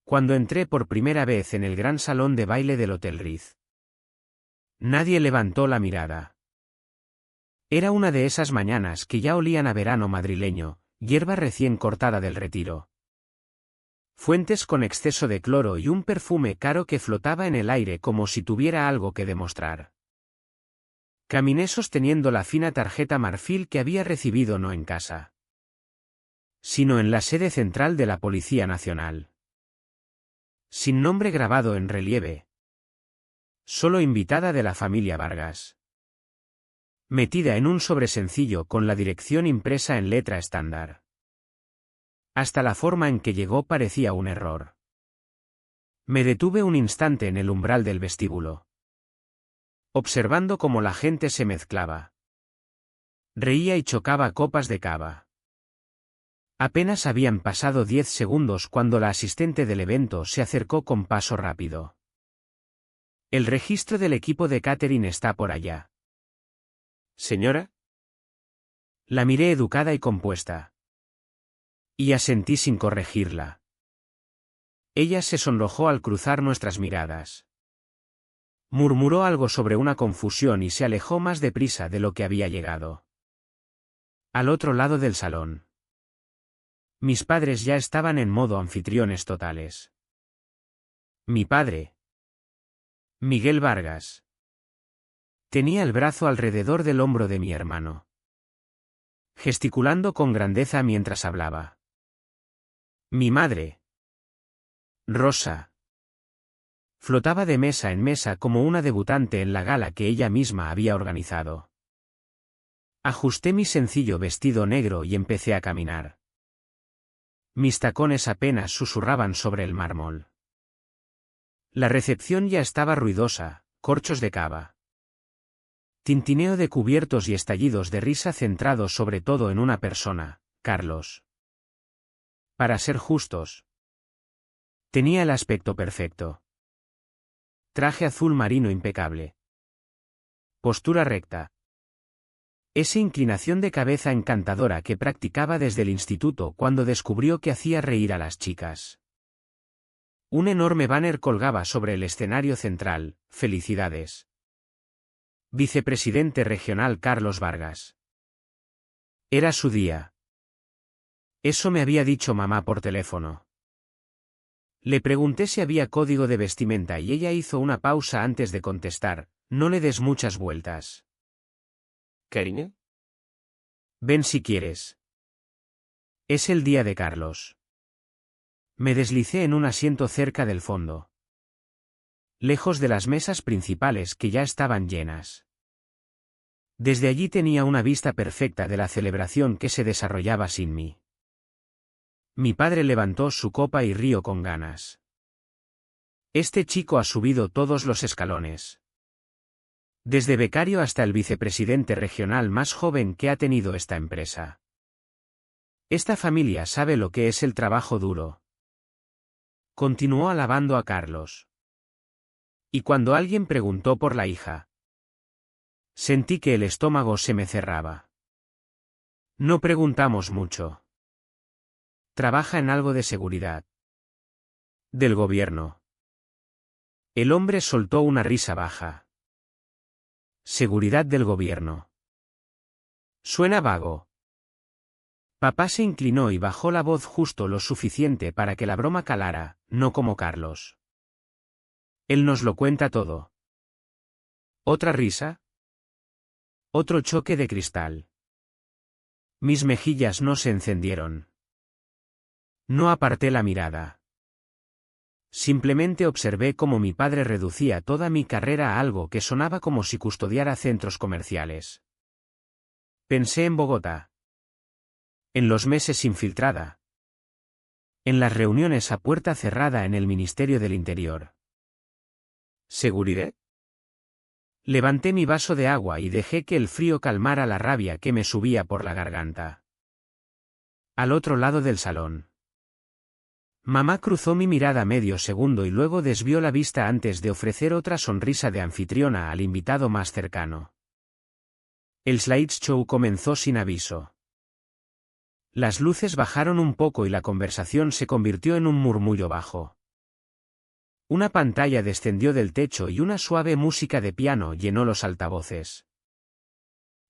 Cuando entré por primera vez en el gran salón de baile del Hotel Ritz. Nadie levantó la mirada. Era una de esas mañanas que ya olían a verano madrileño, hierba recién cortada del Retiro. Fuentes con exceso de cloro y un perfume caro que flotaba en el aire como si tuviera algo que demostrar. Caminé sosteniendo la fina tarjeta marfil que había recibido no en casa, sino en la sede central de la Policía Nacional. Sin nombre grabado en relieve. Solo invitada de la familia Vargas. Metida en un sobresencillo con la dirección impresa en letra estándar. Hasta la forma en que llegó parecía un error. Me detuve un instante en el umbral del vestíbulo, observando cómo la gente se mezclaba. Reía y chocaba copas de cava. Apenas habían pasado 10 segundos cuando la asistente del evento se acercó con paso rápido. El registro del equipo de catering está por allá. ¿Señora? La miré educada y compuesta. Y asentí sin corregirla. Ella se sonrojó al cruzar nuestras miradas. Murmuró algo sobre una confusión y se alejó más deprisa de lo que había llegado. Al otro lado del salón. Mis padres ya estaban en modo anfitriones totales. Mi padre, Miguel Vargas, tenía el brazo alrededor del hombro de mi hermano, gesticulando con grandeza mientras hablaba. Mi madre, Rosa, flotaba de mesa en mesa como una debutante en la gala que ella misma había organizado. Ajusté mi sencillo vestido negro y empecé a caminar. Mis tacones apenas susurraban sobre el mármol. La recepción ya estaba ruidosa, corchos de cava. Tintineo de cubiertos y estallidos de risa centrados sobre todo en una persona, Carlos. Para ser justos, tenía el aspecto perfecto. Traje azul marino impecable. Postura recta. Esa inclinación de cabeza encantadora que practicaba desde el instituto cuando descubrió que hacía reír a las chicas. Un enorme banner colgaba sobre el escenario central, felicidades. Vicepresidente regional Carlos Vargas. Era su día. Eso me había dicho mamá por teléfono. Le pregunté si había código de vestimenta y ella hizo una pausa antes de contestar, no le des muchas vueltas. ¿Karine? Ven si quieres. Es el día de Carlos. Me deslicé en un asiento cerca del fondo, lejos de las mesas principales que ya estaban llenas. Desde allí tenía una vista perfecta de la celebración que se desarrollaba sin mí. Mi padre levantó su copa y rió con ganas. Este chico ha subido todos los escalones. Desde becario hasta el vicepresidente regional más joven que ha tenido esta empresa. Esta familia sabe lo que es el trabajo duro. Continuó alabando a Carlos. Y cuando alguien preguntó por la hija, sentí que el estómago se me cerraba. No preguntamos mucho. Trabaja en algo de seguridad. Del gobierno. El hombre soltó una risa baja. Seguridad del gobierno. Suena vago. Papá se inclinó y bajó la voz justo lo suficiente para que la broma calara, no como Carlos. Él nos lo cuenta todo. ¿Otra risa? Otro choque de cristal. Mis mejillas no se encendieron. No aparté la mirada. Simplemente observé cómo mi padre reducía toda mi carrera a algo que sonaba como si custodiara centros comerciales. Pensé en Bogotá. En los meses infiltrada. En las reuniones a puerta cerrada en el Ministerio del Interior. ¿Seguridad? Levanté mi vaso de agua y dejé que el frío calmara la rabia que me subía por la garganta. Al otro lado del salón. Mamá cruzó mi mirada medio segundo y luego desvió la vista antes de ofrecer otra sonrisa de anfitriona al invitado más cercano. El slideshow comenzó sin aviso. Las luces bajaron un poco y la conversación se convirtió en un murmullo bajo. Una pantalla descendió del techo y una suave música de piano llenó los altavoces.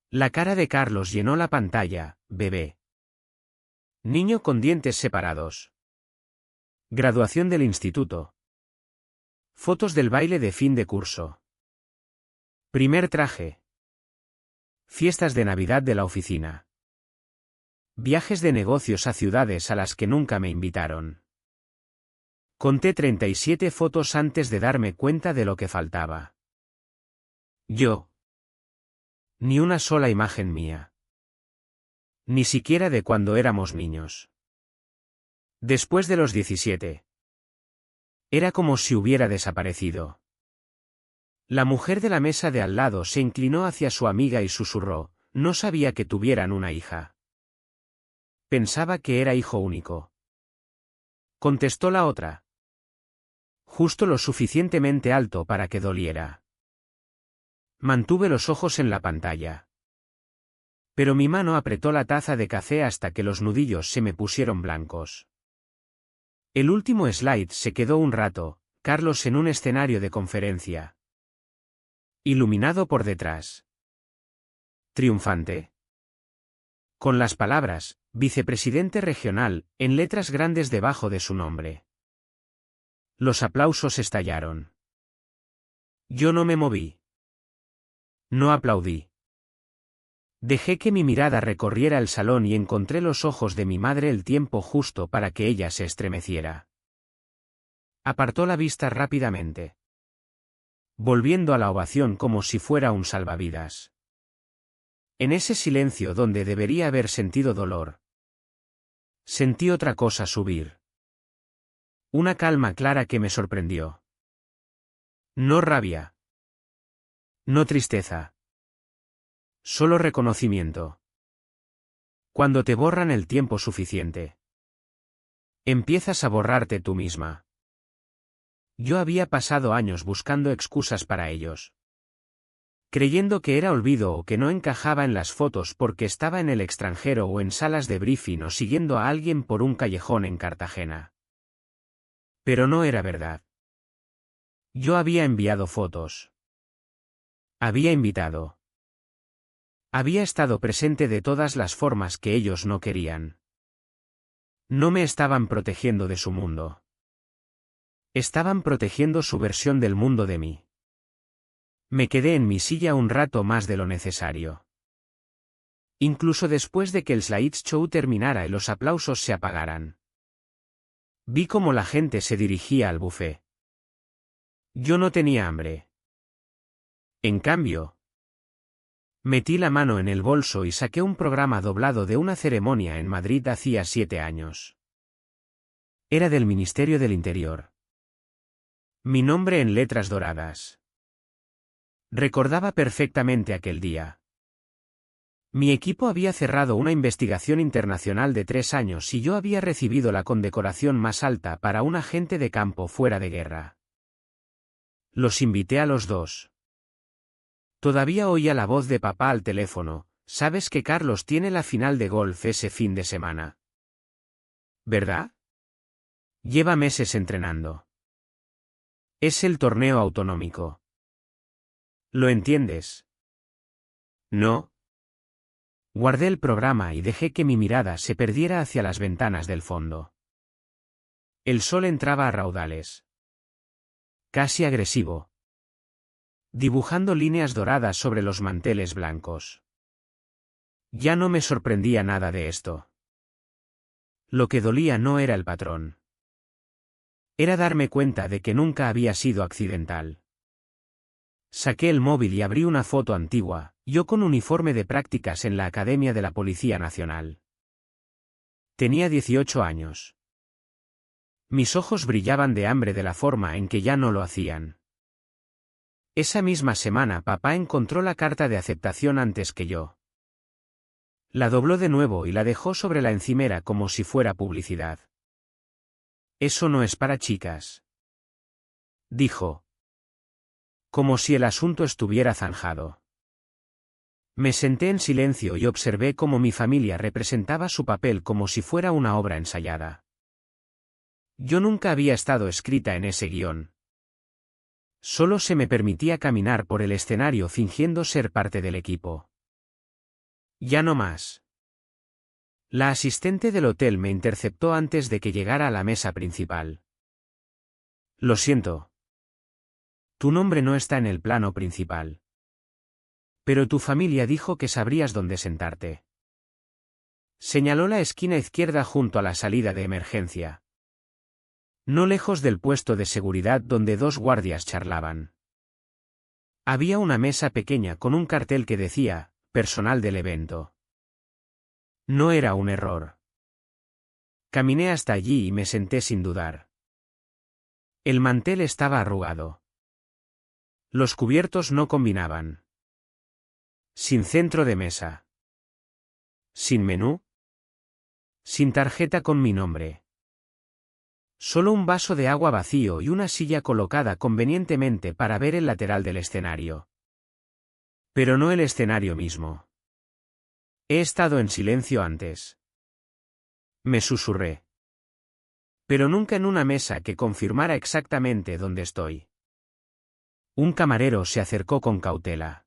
La cara de Carlos llenó la pantalla. Bebé. Niño con dientes separados. Graduación del instituto. Fotos del baile de fin de curso. Primer traje. Fiestas de Navidad de la oficina. Viajes de negocios a ciudades a las que nunca me invitaron. Conté 37 fotos antes de darme cuenta de lo que faltaba. Yo. Ni una sola imagen mía. Ni siquiera de cuando éramos niños. Después de los 17. Era como si hubiera desaparecido. La mujer de la mesa de al lado se inclinó hacia su amiga y susurró, no sabía que tuvieran una hija. Pensaba que era hijo único. Contestó la otra. Justo lo suficientemente alto para que doliera. Mantuve los ojos en la pantalla. Pero mi mano apretó la taza de café hasta que los nudillos se me pusieron blancos. El último slide se quedó un rato, Carlos en un escenario de conferencia. Iluminado por detrás. Triunfante. Con las palabras, vicepresidente regional, en letras grandes debajo de su nombre. Los aplausos estallaron. Yo no me moví. No aplaudí. Dejé que mi mirada recorriera el salón y encontré los ojos de mi madre el tiempo justo para que ella se estremeciera. Apartó la vista rápidamente. Volviendo a la ovación como si fuera un salvavidas. En ese silencio donde debería haber sentido dolor. Sentí otra cosa subir. Una calma clara que me sorprendió. No rabia. No tristeza. Solo reconocimiento. Cuando te borran el tiempo suficiente. Empiezas a borrarte tú misma. Yo había pasado años buscando excusas para ellos. Creyendo que era olvido o que no encajaba en las fotos porque estaba en el extranjero o en salas de briefing o siguiendo a alguien por un callejón en Cartagena. Pero no era verdad. Yo había enviado fotos. Había invitado. Había estado presente de todas las formas que ellos no querían. No me estaban protegiendo de su mundo. Estaban protegiendo su versión del mundo de mí. Me quedé en mi silla un rato más de lo necesario. Incluso después de que el slideshow terminara y los aplausos se apagaran. Vi cómo la gente se dirigía al buffet. Yo no tenía hambre. En cambio, metí la mano en el bolso y saqué un programa doblado de una ceremonia en Madrid hacía 7 años. Era del Ministerio del Interior. Mi nombre en letras doradas. Recordaba perfectamente aquel día. Mi equipo había cerrado una investigación internacional de 3 años y yo había recibido la condecoración más alta para un agente de campo fuera de guerra. Los invité a los dos. Todavía oía la voz de papá al teléfono, ¿sabes que Carlos tiene la final de golf ese fin de semana? ¿Verdad? Lleva meses entrenando. Es el torneo autonómico. ¿Lo entiendes? No. Guardé el programa y dejé que mi mirada se perdiera hacia las ventanas del fondo. El sol entraba a raudales. Casi agresivo. Dibujando líneas doradas sobre los manteles blancos. Ya no me sorprendía nada de esto. Lo que dolía no era el patrón. Era darme cuenta de que nunca había sido accidental. Saqué el móvil y abrí una foto antigua, yo con uniforme de prácticas en la Academia de la Policía Nacional. Tenía 18 años. Mis ojos brillaban de hambre de la forma en que ya no lo hacían. Esa misma semana papá encontró la carta de aceptación antes que yo. La dobló de nuevo y la dejó sobre la encimera como si fuera publicidad. Eso no es para chicas. Dijo. Como si el asunto estuviera zanjado. Me senté en silencio y observé cómo mi familia representaba su papel como si fuera una obra ensayada. Yo nunca había estado escrita en ese guión. Solo se me permitía caminar por el escenario fingiendo ser parte del equipo. Ya no más. La asistente del hotel me interceptó antes de que llegara a la mesa principal. Lo siento. Tu nombre no está en el plano principal. Pero tu familia dijo que sabrías dónde sentarte. Señaló la esquina izquierda junto a la salida de emergencia. No lejos del puesto de seguridad donde dos guardias charlaban. Había una mesa pequeña con un cartel que decía, personal del evento. No era un error. Caminé hasta allí y me senté sin dudar. El mantel estaba arrugado. Los cubiertos no combinaban. Sin centro de mesa. Sin menú. Sin tarjeta con mi nombre. Solo un vaso de agua vacío y una silla colocada convenientemente para ver el lateral del escenario. Pero no el escenario mismo. He estado en silencio antes. Me susurré. Pero nunca en una mesa que confirmara exactamente dónde estoy. Un camarero se acercó con cautela.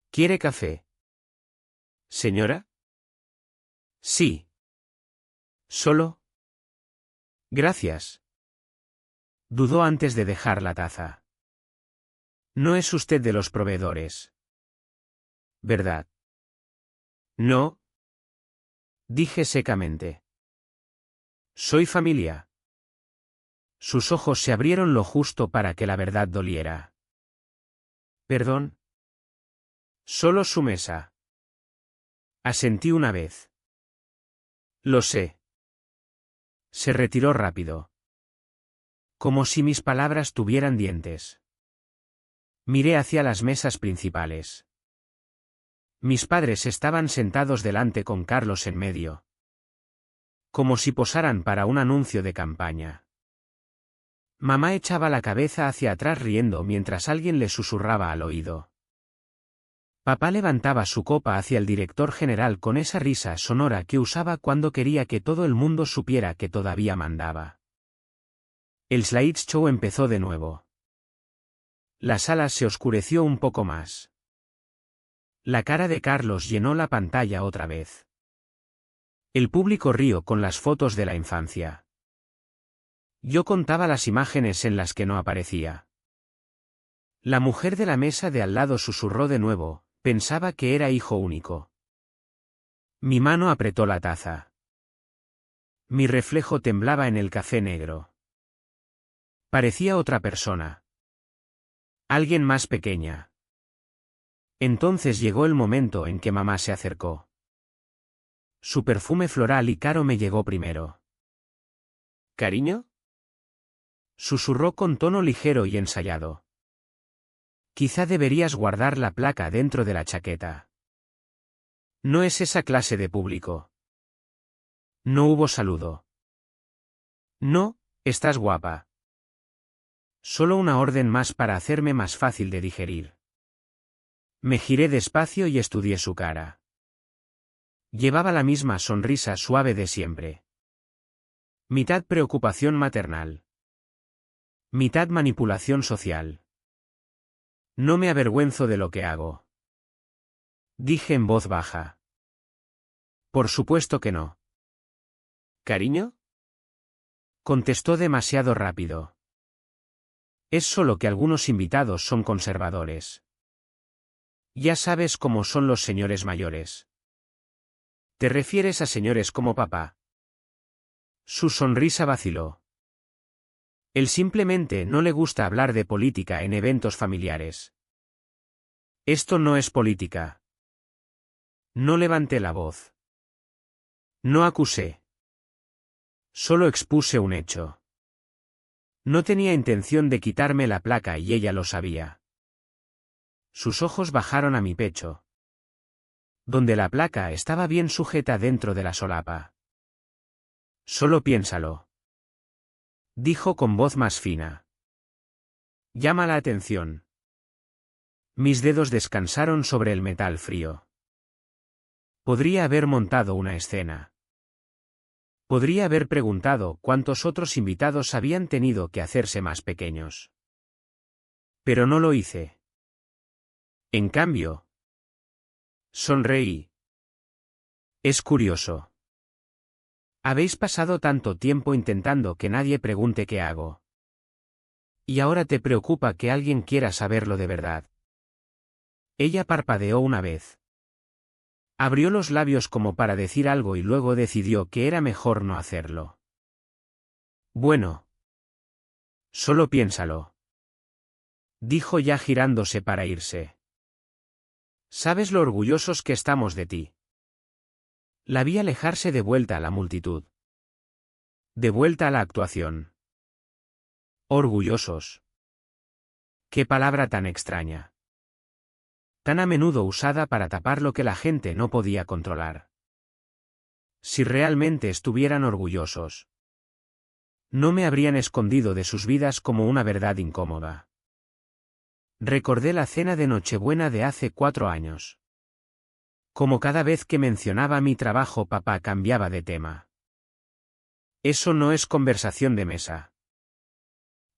¿Quiere café? ¿Señora? Sí. ¿Solo? Gracias. Dudó antes de dejar la taza. No es usted de los proveedores. ¿Verdad? No. Dije secamente. Soy familia. Sus ojos se abrieron lo justo para que la verdad doliera. ¿Perdón? Solo su mesa. Asentí una vez. Lo sé. Se retiró rápido. Como si mis palabras tuvieran dientes. Miré hacia las mesas principales. Mis padres estaban sentados delante con Carlos en medio. Como si posaran para un anuncio de campaña. Mamá echaba la cabeza hacia atrás riendo mientras alguien le susurraba al oído. Papá levantaba su copa hacia el director general con esa risa sonora que usaba cuando quería que todo el mundo supiera que todavía mandaba. El slideshow empezó de nuevo. La sala se oscureció un poco más. La cara de Carlos llenó la pantalla otra vez. El público rió con las fotos de la infancia. Yo contaba las imágenes en las que no aparecía. La mujer de la mesa de al lado susurró de nuevo, pensaba que era hijo único. Mi mano apretó la taza. Mi reflejo temblaba en el café negro. Parecía otra persona. Alguien más pequeña. Entonces llegó el momento en que mamá se acercó. Su perfume floral y caro me llegó primero. ¿Cariño? Susurró con tono ligero y ensayado. Quizá deberías guardar la placa dentro de la chaqueta. No es esa clase de público. No hubo saludo. No, estás guapa. Solo una orden más para hacerme más fácil de digerir. Me giré despacio y estudié su cara. Llevaba la misma sonrisa suave de siempre. Mitad preocupación maternal. Mitad manipulación social. No me avergüenzo de lo que hago. Dije en voz baja. Por supuesto que no. ¿Cariño? Contestó demasiado rápido. Es solo que algunos invitados son conservadores. Ya sabes cómo son los señores mayores. ¿Te refieres a señores como papá? Su sonrisa vaciló. Él simplemente no le gusta hablar de política en eventos familiares. Esto no es política. No levanté la voz. No acusé. Solo expuse un hecho. No tenía intención de quitarme la placa y ella lo sabía. Sus ojos bajaron a mi pecho, donde la placa estaba bien sujeta dentro de la solapa. Solo piénsalo, dijo con voz más fina. Llama la atención. Mis dedos descansaron sobre el metal frío. Podría haber montado una escena. Podría haber preguntado cuántos otros invitados habían tenido que hacerse más pequeños. Pero no lo hice. En cambio, sonreí. Es curioso. Habéis pasado tanto tiempo intentando que nadie pregunte qué hago. Y ahora te preocupa que alguien quiera saberlo de verdad. Ella parpadeó una vez. Abrió los labios como para decir algo y luego decidió que era mejor no hacerlo. Bueno. Solo piénsalo. Dijo ya girándose para irse. ¿Sabes lo orgullosos que estamos de ti? La vi alejarse de vuelta a la multitud. De vuelta a la actuación. Orgullosos. Qué palabra tan extraña. Tan a menudo usada para tapar lo que la gente no podía controlar. Si realmente estuvieran orgullosos, no me habrían escondido de sus vidas como una verdad incómoda. Recordé la cena de Nochebuena de hace 4 años. Como cada vez que mencionaba mi trabajo, papá cambiaba de tema. Eso no es conversación de mesa.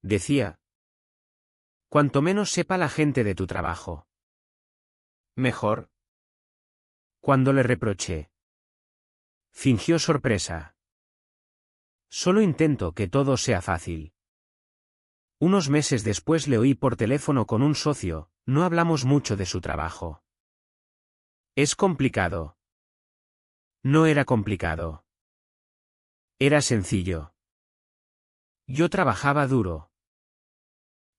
Decía. Cuanto menos sepa la gente de tu trabajo, mejor. Cuando le reproché, fingió sorpresa. Solo intento que todo sea fácil. Unos meses después le oí por teléfono con un socio, no hablamos mucho de su trabajo. Es complicado. No era complicado. Era sencillo. Yo trabajaba duro.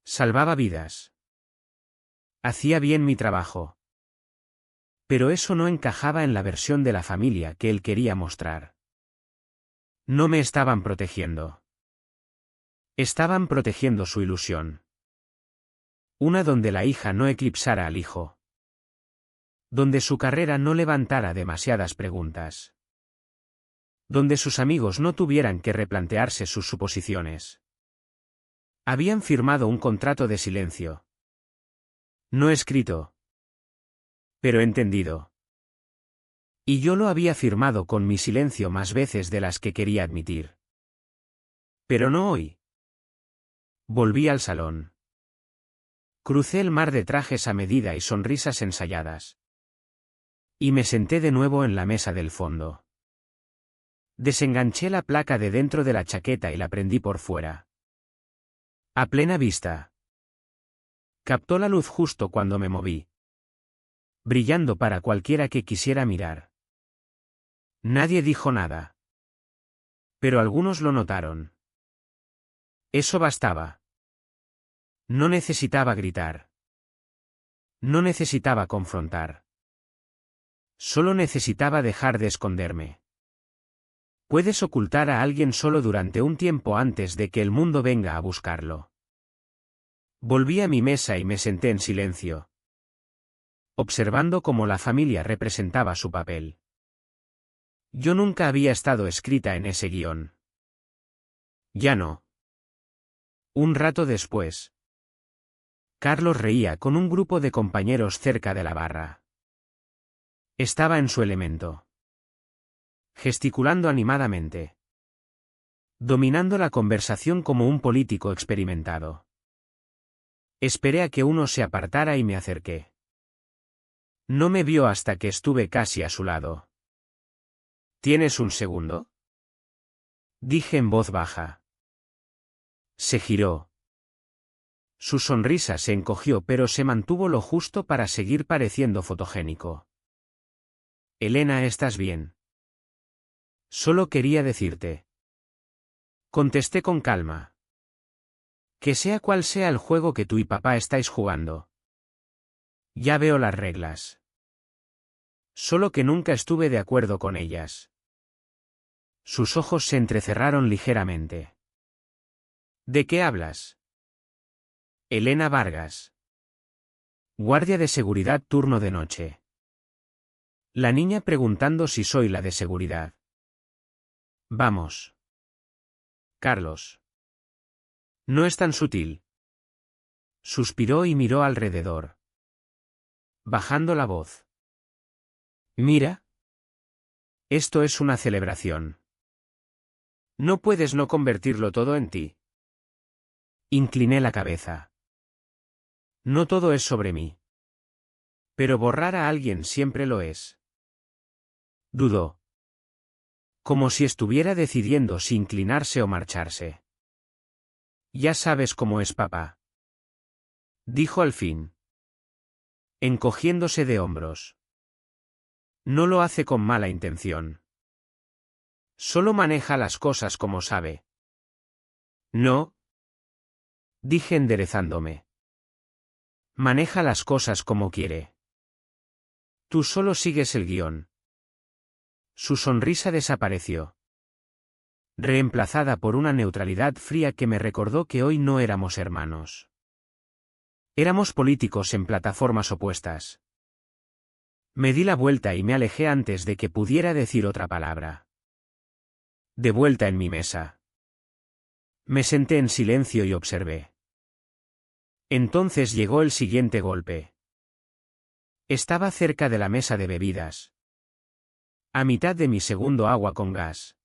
Salvaba vidas. Hacía bien mi trabajo. Pero eso no encajaba en la versión de la familia que él quería mostrar. No me estaban protegiendo. Estaban protegiendo su ilusión. Una donde la hija no eclipsara al hijo. Donde su carrera no levantara demasiadas preguntas. Donde sus amigos no tuvieran que replantearse sus suposiciones. Habían firmado un contrato de silencio. No escrito. Pero entendido. Y yo lo había firmado con mi silencio más veces de las que quería admitir. Pero no hoy. Volví al salón. Crucé el mar de trajes a medida y sonrisas ensayadas. Y me senté de nuevo en la mesa del fondo. Desenganché la placa de dentro de la chaqueta y la prendí por fuera. A plena vista. Captó la luz justo cuando me moví. Brillando para cualquiera que quisiera mirar. Nadie dijo nada. Pero algunos lo notaron. Eso bastaba. No necesitaba gritar. No necesitaba confrontar. Solo necesitaba dejar de esconderme. Puedes ocultar a alguien solo durante un tiempo antes de que el mundo venga a buscarlo. Volví a mi mesa y me senté en silencio. Observando cómo la familia representaba su papel. Yo nunca había estado escrita en ese guión. Ya no. Un rato después. Carlos reía con un grupo de compañeros cerca de la barra. Estaba en su elemento. Gesticulando animadamente. Dominando la conversación como un político experimentado. Esperé a que uno se apartara y me acerqué. No me vio hasta que estuve casi a su lado. ¿Tienes un segundo? Dije en voz baja. Se giró. Su sonrisa se encogió pero se mantuvo lo justo para seguir pareciendo fotogénico. Elena, ¿estás bien? Solo quería decirte. Contesté con calma. Que sea cual sea el juego que tú y papá estáis jugando. Ya veo las reglas. Solo que nunca estuve de acuerdo con ellas. Sus ojos se entrecerraron ligeramente. ¿De qué hablas? Elena Vargas. Guardia de seguridad turno de noche. La niña preguntando si soy la de seguridad. Vamos. Carlos. No es tan sutil. Suspiró y miró alrededor. Bajando la voz. Mira. Esto es una celebración. No puedes no convertirlo todo en ti. Incliné la cabeza. No todo es sobre mí. Pero borrar a alguien siempre lo es. Dudó. Como si estuviera decidiendo si inclinarse o marcharse. Ya sabes cómo es papá. Dijo al fin. Encogiéndose de hombros. No lo hace con mala intención. Solo maneja las cosas como sabe. No. Dije enderezándome. Maneja las cosas como quiere. Tú solo sigues el guión. Su sonrisa desapareció. Reemplazada por una neutralidad fría que me recordó que hoy no éramos hermanos. Éramos políticos en plataformas opuestas. Me di la vuelta y me alejé antes de que pudiera decir otra palabra. De vuelta en mi mesa. Me senté en silencio y observé. Entonces llegó el siguiente golpe. Estaba cerca de la mesa de bebidas. A mitad de mi segundo agua con gas.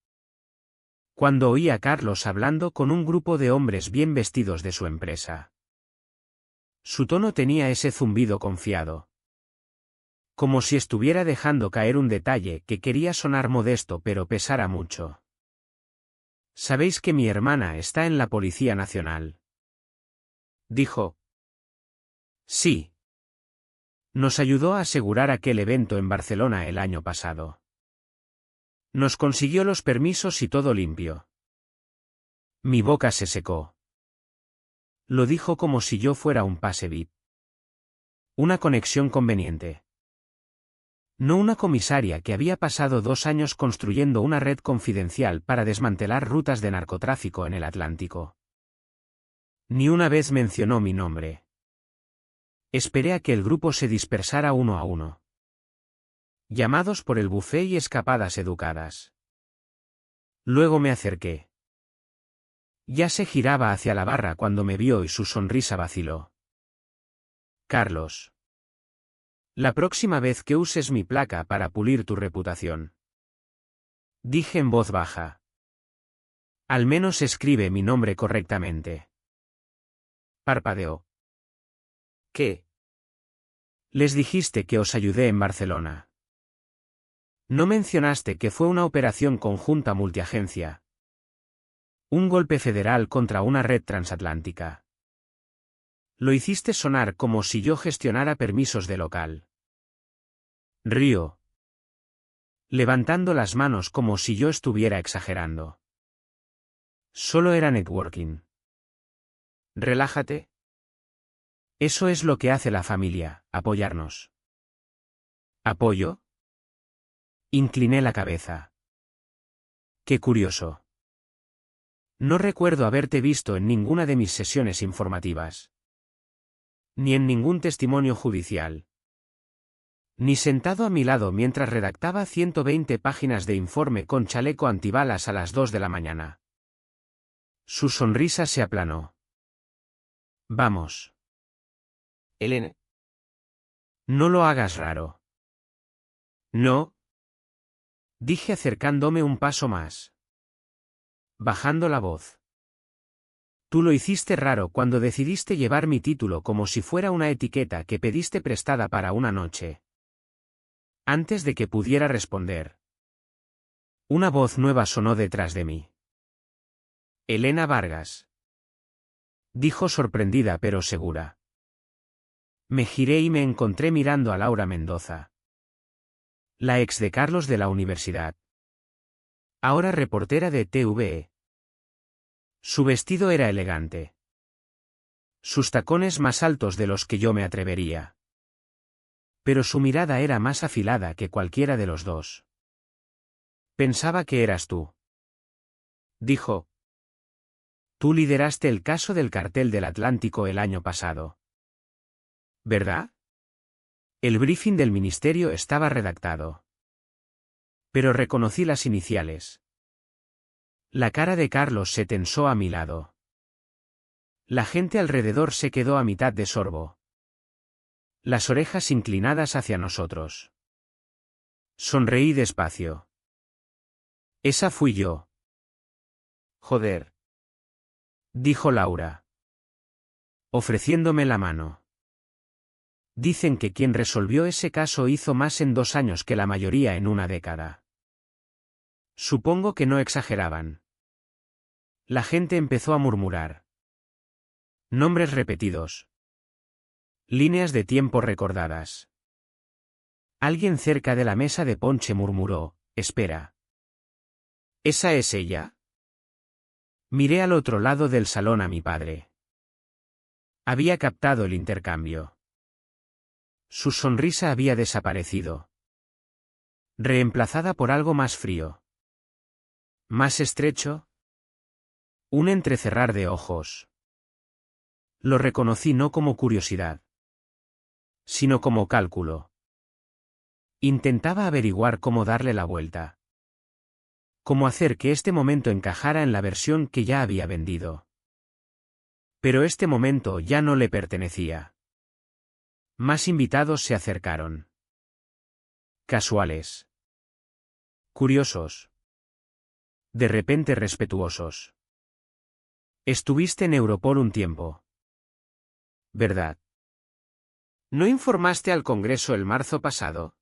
Cuando oí a Carlos hablando con un grupo de hombres bien vestidos de su empresa. Su tono tenía ese zumbido confiado. Como si estuviera dejando caer un detalle que quería sonar modesto pero pesara mucho. ¿Sabéis que mi hermana está en la Policía Nacional? Dijo. Sí. Nos ayudó a asegurar aquel evento en Barcelona el año pasado. Nos consiguió los permisos y todo limpio. Mi boca se secó. Lo dijo como si yo fuera un pase VIP. Una conexión conveniente. No una comisaria que había pasado 2 años construyendo una red confidencial para desmantelar rutas de narcotráfico en el Atlántico. Ni una vez mencionó mi nombre. Esperé a que el grupo se dispersara uno a uno. Llamados por el buffet y escapadas educadas. Luego me acerqué. Ya se giraba hacia la barra cuando me vio y su sonrisa vaciló. Carlos. La próxima vez que uses mi placa para pulir tu reputación. Dije en voz baja. Al menos escribe mi nombre correctamente. Parpadeó. ¿Qué? Les dijiste que os ayudé en Barcelona. No mencionaste que fue una operación conjunta multiagencia. Un golpe federal contra una red transatlántica. Lo hiciste sonar como si yo gestionara permisos de local. Río. Levantando las manos como si yo estuviera exagerando. Solo era networking. Relájate. Eso es lo que hace la familia, apoyarnos. ¿Apoyo? Incliné la cabeza. Qué curioso. No recuerdo haberte visto en ninguna de mis sesiones informativas. Ni en ningún testimonio judicial. Ni sentado a mi lado mientras redactaba 120 páginas de informe con chaleco antibalas a las 2 de la mañana. Su sonrisa se aplanó. Vamos. Elena. No lo hagas raro. No. Dije acercándome un paso más. Bajando la voz. Tú lo hiciste raro cuando decidiste llevar mi título como si fuera una etiqueta que pediste prestada para una noche. Antes de que pudiera responder. Una voz nueva sonó detrás de mí. Elena Vargas. Dijo sorprendida pero segura. Me giré y me encontré mirando a Laura Mendoza. La ex de Carlos de la universidad. Ahora reportera de TVE. Su vestido era elegante. Sus tacones más altos de los que yo me atrevería. Pero su mirada era más afilada que cualquiera de los dos. Pensaba que eras tú. Dijo. Tú lideraste el caso del cartel del Atlántico el año pasado. ¿Verdad? El briefing del ministerio estaba redactado. Pero reconocí las iniciales. La cara de Carlos se tensó a mi lado. La gente alrededor se quedó a mitad de sorbo. Las orejas inclinadas hacia nosotros. Sonreí despacio. Esa fui yo. Joder. Dijo Laura. Ofreciéndome la mano. Dicen que quien resolvió ese caso hizo más en 2 años que la mayoría en una década. Supongo que no exageraban. La gente empezó a murmurar. Nombres repetidos. Líneas de tiempo recordadas. Alguien cerca de la mesa de ponche murmuró, «Espera. ¿Esa es ella?» Miré al otro lado del salón a mi padre. Había captado el intercambio. Su sonrisa había desaparecido. Reemplazada por algo más frío. Más estrecho. Un entrecerrar de ojos. Lo reconocí no como curiosidad, sino como cálculo. Intentaba averiguar cómo darle la vuelta. Cómo hacer que este momento encajara en la versión que ya había vendido. Pero este momento ya no le pertenecía. Más invitados se acercaron. Casuales. Curiosos. De repente respetuosos. Estuviste en Europol un tiempo. ¿Verdad? ¿No informaste al Congreso el marzo pasado?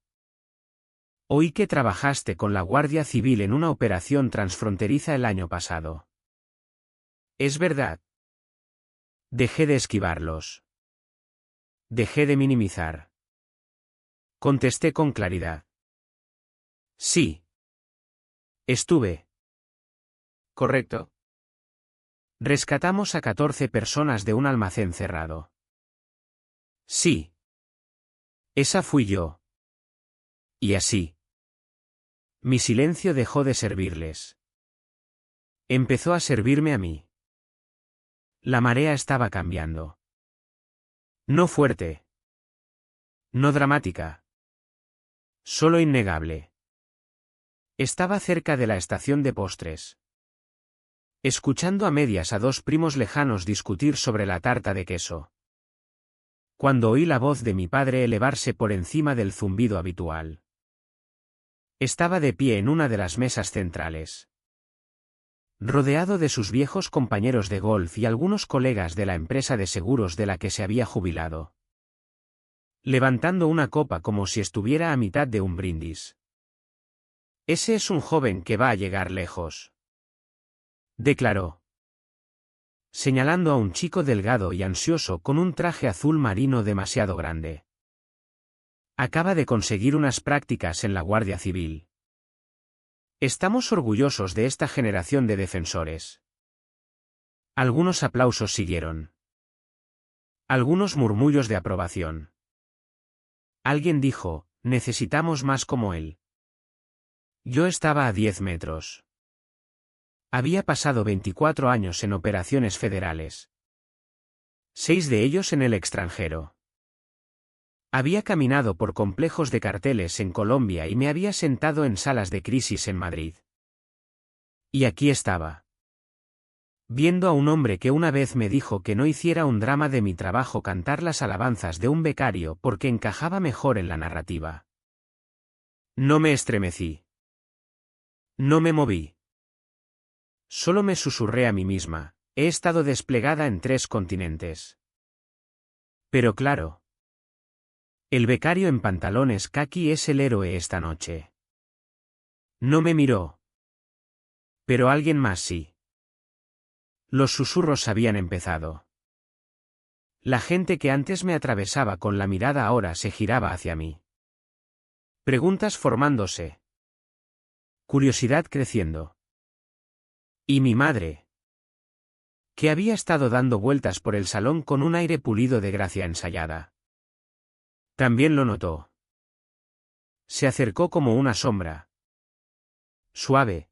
Oí que trabajaste con la Guardia Civil en una operación transfronteriza el año pasado. ¿Es verdad? Dejé de esquivarlos. Dejé de minimizar. Contesté con claridad. Sí. Estuve. Correcto. Rescatamos a 14 personas de un almacén cerrado. Sí. Esa fui yo. Y así. Mi silencio dejó de servirles. Empezó a servirme a mí. La marea estaba cambiando. No fuerte. No dramática. Solo innegable. Estaba cerca de la estación de postres. Escuchando a medias a 2 primos lejanos discutir sobre la tarta de queso. Cuando oí la voz de mi padre elevarse por encima del zumbido habitual. Estaba de pie en una de las mesas centrales. Rodeado de sus viejos compañeros de golf y algunos colegas de la empresa de seguros de la que se había jubilado. Levantando una copa como si estuviera a mitad de un brindis. Ese es un joven que va a llegar lejos. Declaró. Señalando a un chico delgado y ansioso con un traje azul marino demasiado grande. Acaba de conseguir unas prácticas en la Guardia Civil. Estamos orgullosos de esta generación de defensores. Algunos aplausos siguieron. Algunos murmullos de aprobación. Alguien dijo, necesitamos más como él. Yo estaba a 10 metros. Había pasado 24 años en operaciones federales. 6 de ellos en el extranjero. Había caminado por complejos de carteles en Colombia y me había sentado en salas de crisis en Madrid. Y aquí estaba. Viendo a un hombre que una vez me dijo que no hiciera un drama de mi trabajo cantar las alabanzas de un becario porque encajaba mejor en la narrativa. No me estremecí. No me moví. Solo me susurré a mí misma, he estado desplegada en 3 continentes. Pero claro. El becario en pantalones caqui es el héroe esta noche. No me miró. Pero alguien más sí. Los susurros habían empezado. La gente que antes me atravesaba con la mirada ahora se giraba hacia mí. Preguntas formándose. Curiosidad creciendo. Y mi madre, que había estado dando vueltas por el salón con un aire pulido de gracia ensayada. También lo notó. Se acercó como una sombra. Suave.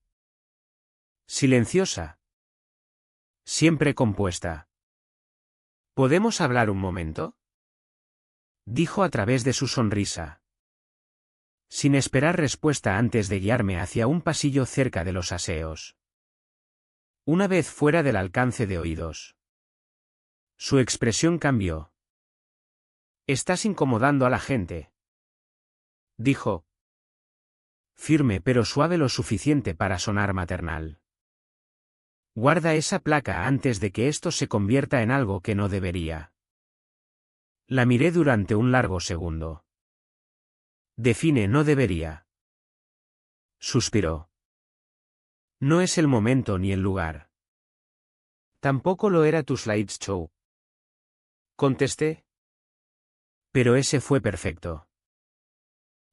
Silenciosa. Siempre compuesta. ¿Podemos hablar un momento? Dijo a través de su sonrisa. Sin esperar respuesta antes de guiarme hacia un pasillo cerca de los aseos. Una vez fuera del alcance de oídos. Su expresión cambió. Estás incomodando a la gente. Dijo. Firme pero suave lo suficiente para sonar maternal. Guarda esa placa antes de que esto se convierta en algo que no debería. La miré durante un largo segundo. Define, no debería. Suspiró. No es el momento ni el lugar. Tampoco lo era tu slideshow. Contesté. Pero ese fue perfecto.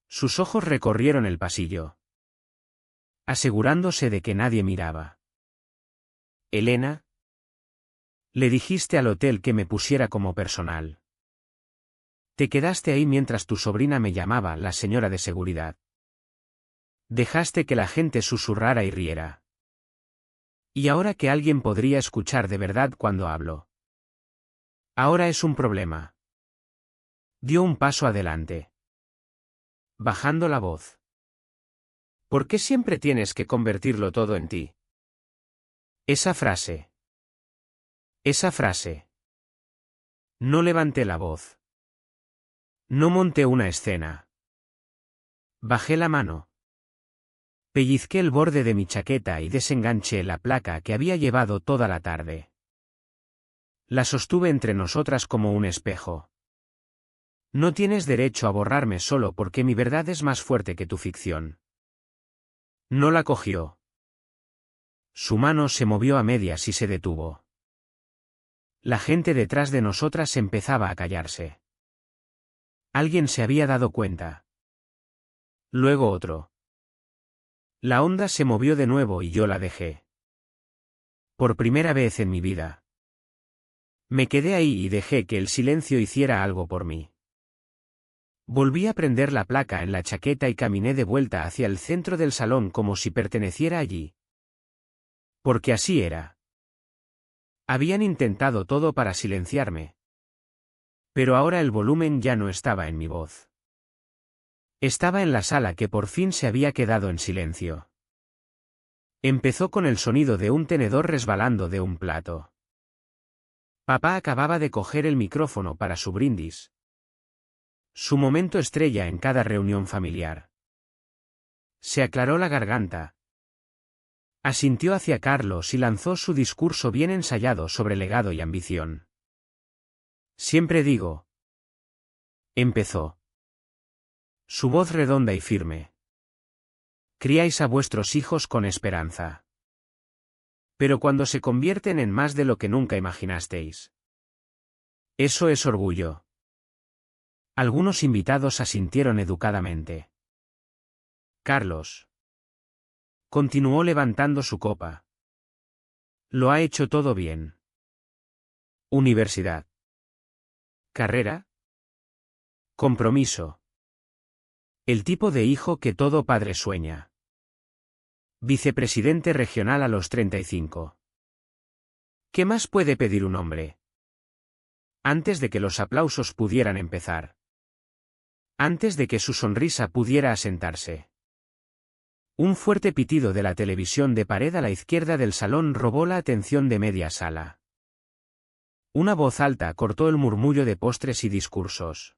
Sus ojos recorrieron el pasillo, asegurándose de que nadie miraba. Elena. Le dijiste al hotel que me pusiera como personal. Te quedaste ahí mientras tu sobrina me llamaba la señora de seguridad. Dejaste que la gente susurrara y riera. Y ahora que alguien podría escuchar de verdad cuando hablo. Ahora es un problema. Dio un paso adelante, bajando la voz. ¿Por qué siempre tienes que convertirlo todo en ti? Esa frase. Esa frase. No levanté la voz. No monté una escena. Bajé la mano. Pellizqué el borde de mi chaqueta y desenganché la placa que había llevado toda la tarde. La sostuve entre nosotras como un espejo. No tienes derecho a borrarme solo porque mi verdad es más fuerte que tu ficción. No la cogió. Su mano se movió a medias y se detuvo. La gente detrás de nosotras empezaba a callarse. Alguien se había dado cuenta. Luego otro. La onda se movió de nuevo y yo la dejé. Por primera vez en mi vida. Me quedé ahí y dejé que el silencio hiciera algo por mí. Volví a prender la placa en la chaqueta y caminé de vuelta hacia el centro del salón como si perteneciera allí. Porque así era. Habían intentado todo para silenciarme. Pero ahora el volumen ya no estaba en mi voz. Estaba en la sala que por fin se había quedado en silencio. Empezó con el sonido de un tenedor resbalando de un plato. Papá acababa de coger el micrófono para su brindis. Su momento estrella en cada reunión familiar. Se aclaró la garganta. Asintió hacia Carlos y lanzó su discurso bien ensayado sobre legado y ambición. Siempre digo. Empezó. Su voz redonda y firme. Criáis a vuestros hijos con esperanza. Pero cuando se convierten en más de lo que nunca imaginasteis. Eso es orgullo. Algunos invitados asintieron educadamente. Carlos. Continuó levantando su copa. Lo ha hecho todo bien. Universidad. Carrera. Compromiso. El tipo de hijo que todo padre sueña. Vicepresidente regional a los 35. ¿Qué más puede pedir un hombre? Antes de que los aplausos pudieran empezar. Antes de que su sonrisa pudiera asentarse. Un fuerte pitido de la televisión de pared a la izquierda del salón robó la atención de media sala. Una voz alta cortó el murmullo de postres y discursos.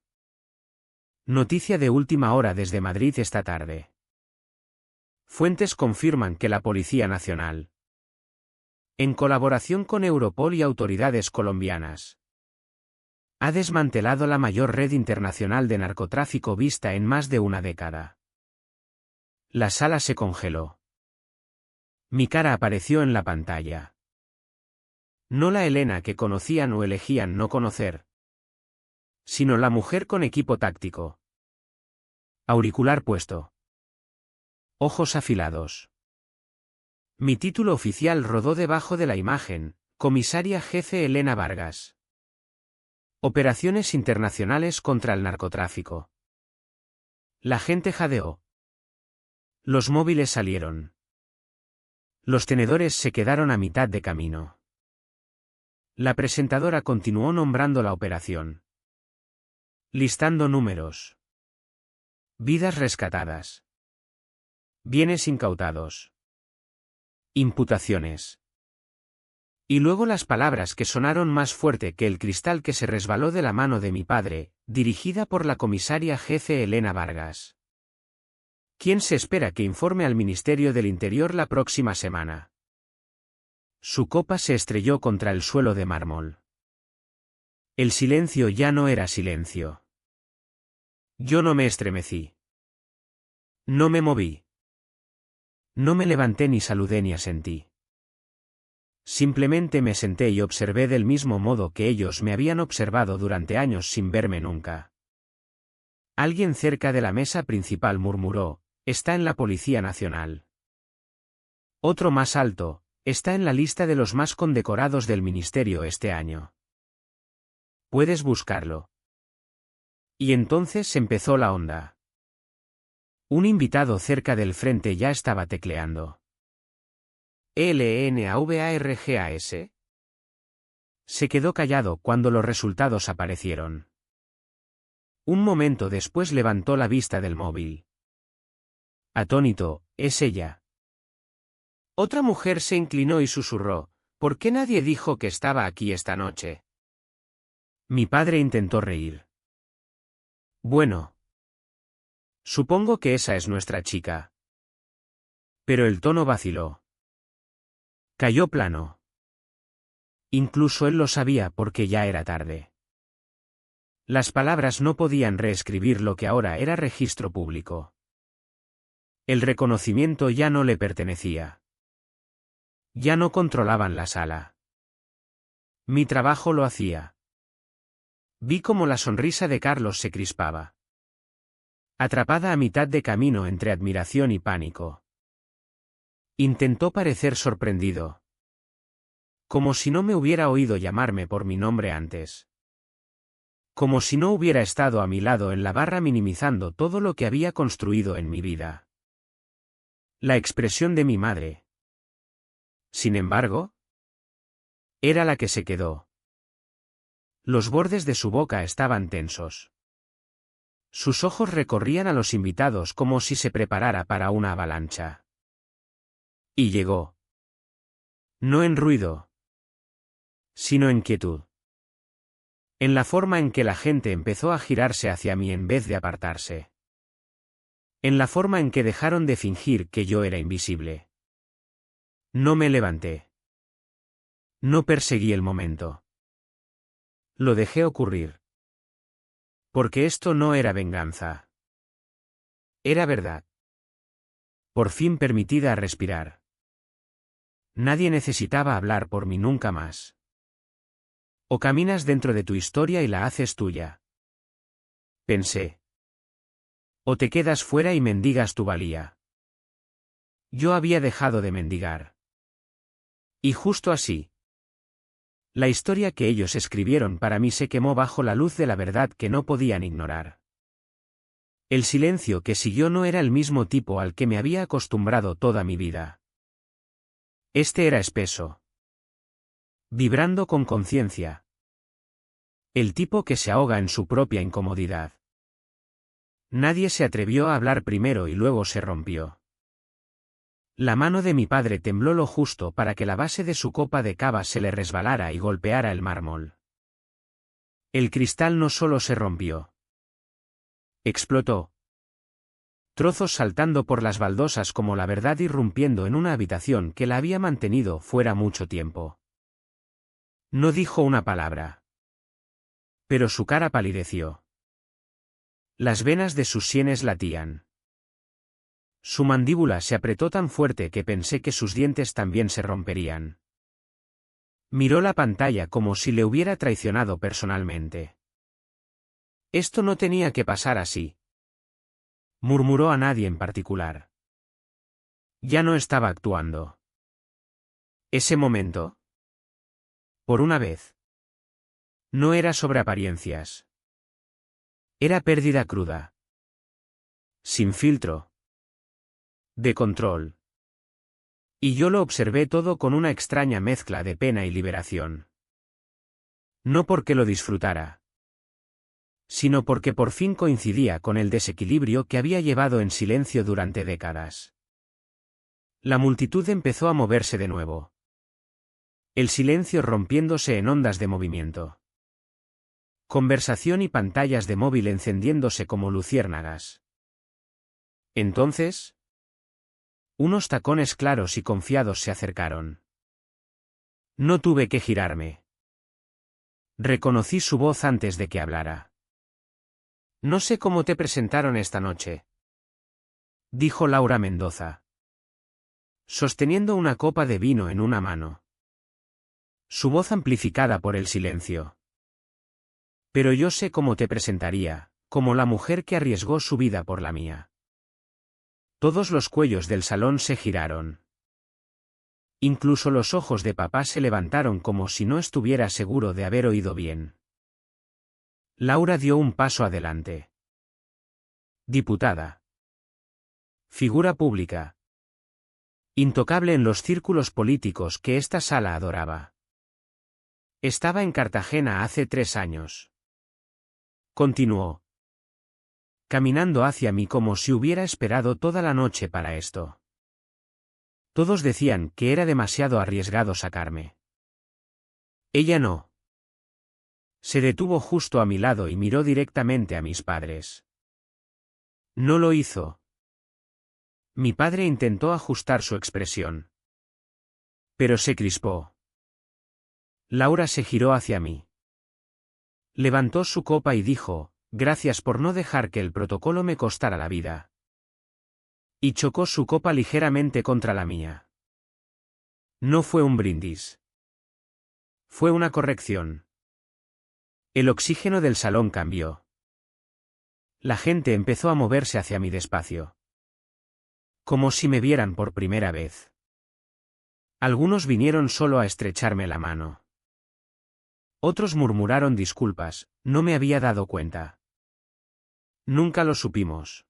Noticia de última hora desde Madrid esta tarde. Fuentes confirman que la Policía Nacional, en colaboración con Europol y autoridades colombianas, ha desmantelado la mayor red internacional de narcotráfico vista en más de una década. La sala se congeló. Mi cara apareció en la pantalla. No la Elena que conocían o elegían no conocer, sino la mujer con equipo táctico. Auricular puesto. Ojos afilados. Mi título oficial rodó debajo de la imagen, Comisaria Jefe Elena Vargas. Operaciones internacionales contra el narcotráfico. La gente jadeó. Los móviles salieron. Los tenedores se quedaron a mitad de camino. La presentadora continuó nombrando la operación. Listando números. Vidas rescatadas. Bienes incautados. Imputaciones. Y luego las palabras que sonaron más fuerte que el cristal que se resbaló de la mano de mi padre, dirigida por la comisaria jefe Elena Vargas. ¿Quién se espera que informe al Ministerio del Interior la próxima semana? Su copa se estrelló contra el suelo de mármol. El silencio ya no era silencio. Yo no me estremecí. No me moví. No me levanté ni saludé ni asentí. Simplemente me senté y observé del mismo modo que ellos me habían observado durante años sin verme nunca. Alguien cerca de la mesa principal murmuró: «Está en la Policía Nacional». Otro más alto: «Está en la lista de los más condecorados del ministerio este año. Puedes buscarlo». Y entonces empezó la onda. Un invitado cerca del frente ya estaba tecleando. LNAVARGAS. Se quedó callado cuando los resultados aparecieron. Un momento después levantó la vista del móvil. Atónito: «Es ella». Otra mujer se inclinó y susurró: «¿Por qué nadie dijo que estaba aquí esta noche?». Mi padre intentó reír. «Bueno. Supongo que esa es nuestra chica». Pero el tono vaciló. Cayó plano. Incluso él lo sabía porque ya era tarde. Las palabras no podían reescribir lo que ahora era registro público. El reconocimiento ya no le pertenecía. Ya no controlaban la sala. Mi trabajo lo hacía. Vi cómo la sonrisa de Carlos se crispaba. Atrapada a mitad de camino entre admiración y pánico. Intentó parecer sorprendido. Como si no me hubiera oído llamarme por mi nombre antes. Como si no hubiera estado a mi lado en la barra minimizando todo lo que había construido en mi vida. La expresión de mi madre, sin embargo, era la que se quedó. Los bordes de su boca estaban tensos. Sus ojos recorrían a los invitados como si se preparara para una avalancha. Y llegó. No en ruido, sino en quietud. En la forma en que la gente empezó a girarse hacia mí en vez de apartarse. En la forma en que dejaron de fingir que yo era invisible. No me levanté. No perseguí el momento. Lo dejé ocurrir. Porque esto no era venganza. Era verdad. Por fin permitida a respirar. Nadie necesitaba hablar por mí nunca más. O caminas dentro de tu historia y la haces tuya. Pensé. O te quedas fuera y mendigas tu valía. Yo había dejado de mendigar. Y justo así. La historia que ellos escribieron para mí se quemó bajo la luz de la verdad que no podían ignorar. El silencio que siguió no era el mismo tipo al que me había acostumbrado toda mi vida. Este era espeso. Vibrando con conciencia. El tipo que se ahoga en su propia incomodidad. Nadie se atrevió a hablar primero y luego se rompió. La mano de mi padre tembló lo justo para que la base de su copa de cava se le resbalara y golpeara el mármol. El cristal no solo se rompió. Explotó. Trozos saltando por las baldosas como la verdad irrumpiendo en una habitación que la había mantenido fuera mucho tiempo. No dijo una palabra. Pero su cara palideció. Las venas de sus sienes latían. Su mandíbula se apretó tan fuerte que pensé que sus dientes también se romperían. Miró la pantalla como si le hubiera traicionado personalmente. Esto no tenía que pasar así. Murmuró a nadie en particular. Ya no estaba actuando. Ese momento. Por una vez. No era sobre apariencias. Era pérdida cruda. Sin filtro. De control. Y yo lo observé todo con una extraña mezcla de pena y liberación. No porque lo disfrutara, sino porque por fin coincidía con el desequilibrio que había llevado en silencio durante décadas. La multitud empezó a moverse de nuevo. El silencio rompiéndose en ondas de movimiento. Conversación y pantallas de móvil encendiéndose como luciérnagas. Entonces, unos tacones claros y confiados se acercaron. No tuve que girarme. Reconocí su voz antes de que hablara. No sé cómo te presentaron esta noche, dijo Laura Mendoza, sosteniendo una copa de vino en una mano, su voz amplificada por el silencio. Pero yo sé cómo te presentaría, como la mujer que arriesgó su vida por la mía. Todos los cuellos del salón se giraron. Incluso los ojos de papá se levantaron como si no estuviera seguro de haber oído bien. Laura dio un paso adelante. Diputada. Figura pública. Intocable en los círculos políticos que esta sala adoraba. Estaba en Cartagena hace 3 años. Continuó. Caminando hacia mí como si hubiera esperado toda la noche para esto. Todos decían que era demasiado arriesgado sacarme. Ella no. Se detuvo justo a mi lado y miró directamente a mis padres. No lo hizo. Mi padre intentó ajustar su expresión. Pero se crispó. Laura se giró hacia mí. Levantó su copa y dijo, gracias por no dejar que el protocolo me costara la vida. Y chocó su copa ligeramente contra la mía. No fue un brindis. Fue una corrección. El oxígeno del salón cambió. La gente empezó a moverse hacia mí despacio. Como si me vieran por primera vez. Algunos vinieron solo a estrecharme la mano. Otros murmuraron disculpas, no me había dado cuenta. Nunca lo supimos.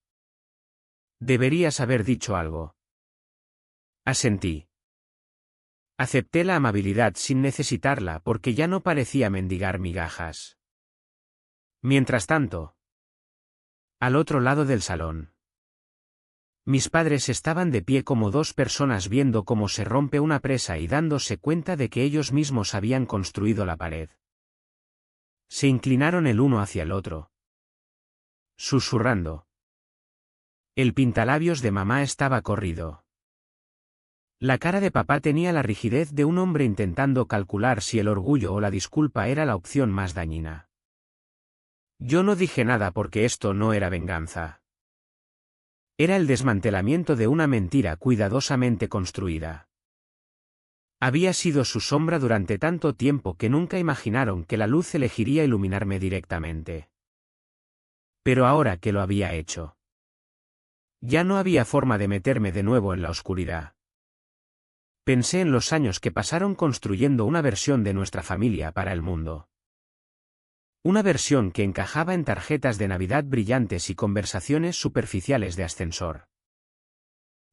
Deberías haber dicho algo. Asentí. Acepté la amabilidad sin necesitarla porque ya no parecía mendigar migajas. Mientras tanto, al otro lado del salón, mis padres estaban de pie como 2 personas viendo cómo se rompe una presa y dándose cuenta de que ellos mismos habían construido la pared. Se inclinaron el uno hacia el otro, susurrando. El pintalabios de mamá estaba corrido. La cara de papá tenía la rigidez de un hombre intentando calcular si el orgullo o la disculpa era la opción más dañina. Yo no dije nada porque esto no era venganza. Era el desmantelamiento de una mentira cuidadosamente construida. Había sido su sombra durante tanto tiempo que nunca imaginaron que la luz elegiría iluminarme directamente. Pero ahora que lo había hecho, ya no había forma de meterme de nuevo en la oscuridad. Pensé en los años que pasaron construyendo una versión de nuestra familia para el mundo. Una versión que encajaba en tarjetas de Navidad brillantes y conversaciones superficiales de ascensor.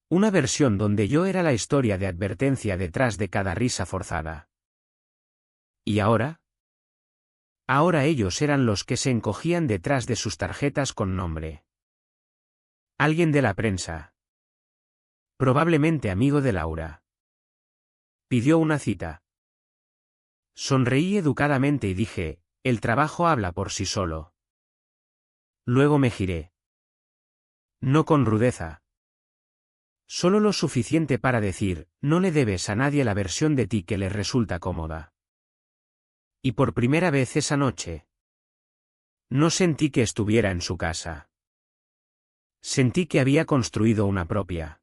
Una versión donde yo era la historia de advertencia detrás de cada risa forzada. ¿Y ahora? Ahora ellos eran los que se encogían detrás de sus tarjetas con nombre. Alguien de la prensa. Probablemente amigo de Laura. Pidió una cita. Sonreí educadamente y dije, el trabajo habla por sí solo. Luego me giré. No con rudeza. Solo lo suficiente para decir, no le debes a nadie la versión de ti que les resulta cómoda. Y por primera vez esa noche, no sentí que estuviera en su casa. Sentí que había construido una propia.